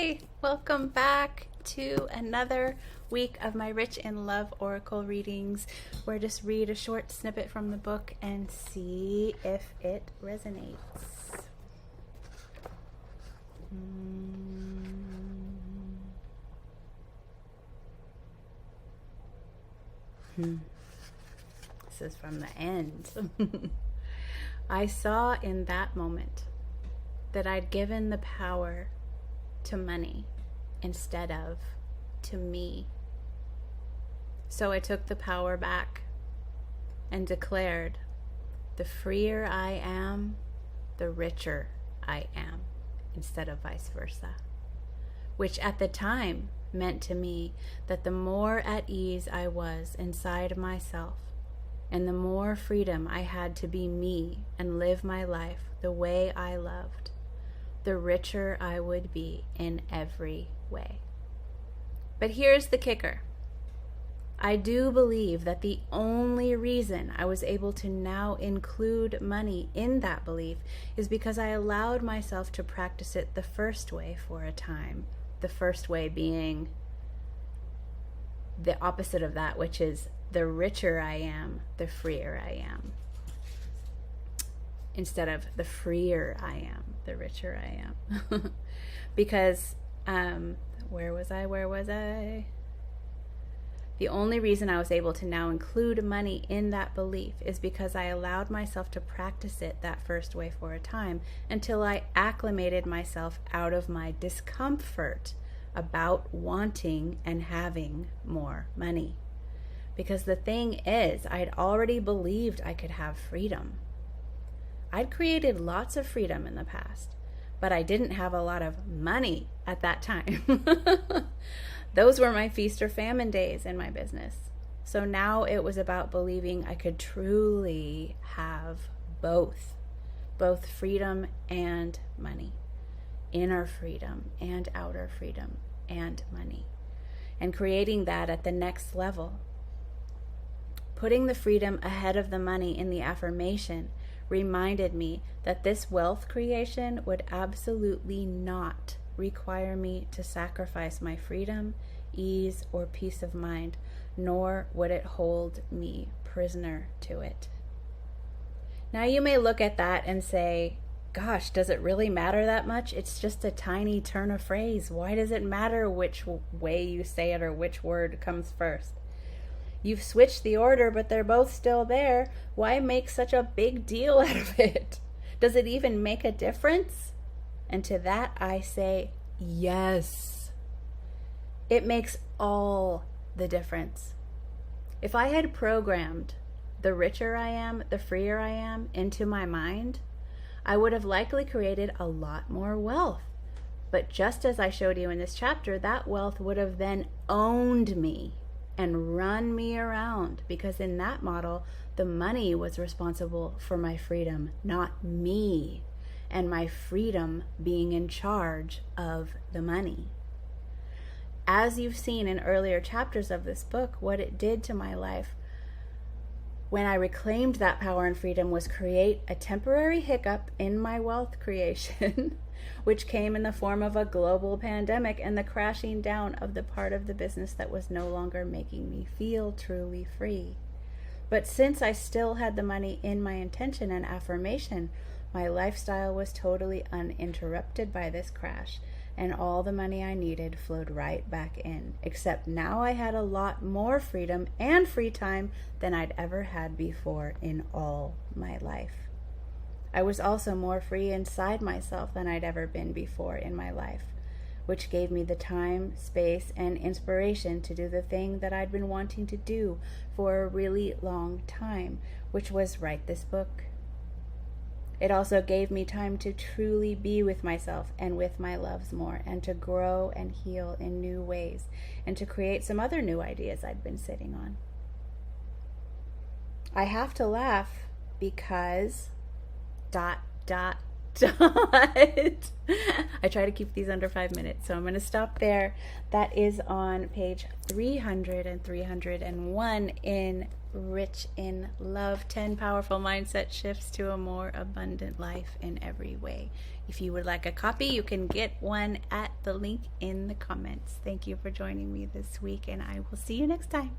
Hi, welcome back to another week of my Rich in Love Oracle readings, where I just read a short snippet from the book and see if it resonates. This is from the end. I saw in that moment that I'd given the power to money instead of to me. So I took the power back and declared, the freer I am, the richer I am, instead of vice versa. Which at the time meant to me that the more at ease I was inside myself, and the more freedom I had to be me and live my life the way I loved, the richer I would be in every way. But here's the kicker. I do believe that the only reason I was able to now include money in that belief is because I allowed myself to practice it the first way for a time. The first way being the opposite of that, which is the richer I am, the freer I am. Instead of the freer I am, the richer I am. Because, where was I? The only reason I was able to now include money in that belief is because I allowed myself to practice it that first way for a time until I acclimated myself out of my discomfort about wanting and having more money. Because the thing is, I'd already believed I could have freedom. I'd created lots of freedom in the past, but I didn't have a lot of money at that time. Those were my feast or famine days in my business. So now it was about believing I could truly have both freedom and money, inner freedom and outer freedom and money, and creating that at the next level. Putting the freedom ahead of the money in the affirmation reminded me that this wealth creation would absolutely not require me to sacrifice my freedom, ease, or peace of mind, nor would it hold me prisoner to it. Now you may look at that and say, gosh, does it really matter that much? It's just a tiny turn of phrase. Why does it matter which way you say it or which word comes first? You've switched the order, but they're both still there. Why make such a big deal out of it? Does it even make a difference? And to that I say, yes. It makes all the difference. If I had programmed the richer I am, the freer I am into my mind, I would have likely created a lot more wealth. But just as I showed you in this chapter, that wealth would have then owned me and run me around, because in that model, the money was responsible for my freedom, not me, and my freedom being in charge of the money. As you've seen in earlier chapters of this book, what it did to my life when I reclaimed that power and freedom was create a temporary hiccup in my wealth creation, which came in the form of a global pandemic and the crashing down of the part of the business that was no longer making me feel truly free. But since I still had the money in my intention and affirmation, my lifestyle was totally uninterrupted by this crash, and all the money I needed flowed right back in, except now I had a lot more freedom and free time than I'd ever had before in all my life. I was also more free inside myself than I'd ever been before in my life, which gave me the time, space, and inspiration to do the thing that I'd been wanting to do for a really long time, which was write this book. It also gave me time to truly be with myself and with my loves more, and to grow and heal in new ways, and to create some other new ideas I'd been sitting on. I have to laugh because ... I try to keep these under 5 minutes, so I'm going to stop there. That is on page 300 and 301 in rich in love. 10 powerful mindset shifts to a more abundant life in every way. If you would like a copy, you can get one at the link in the comments. Thank you for joining me this week, and I will see you next time.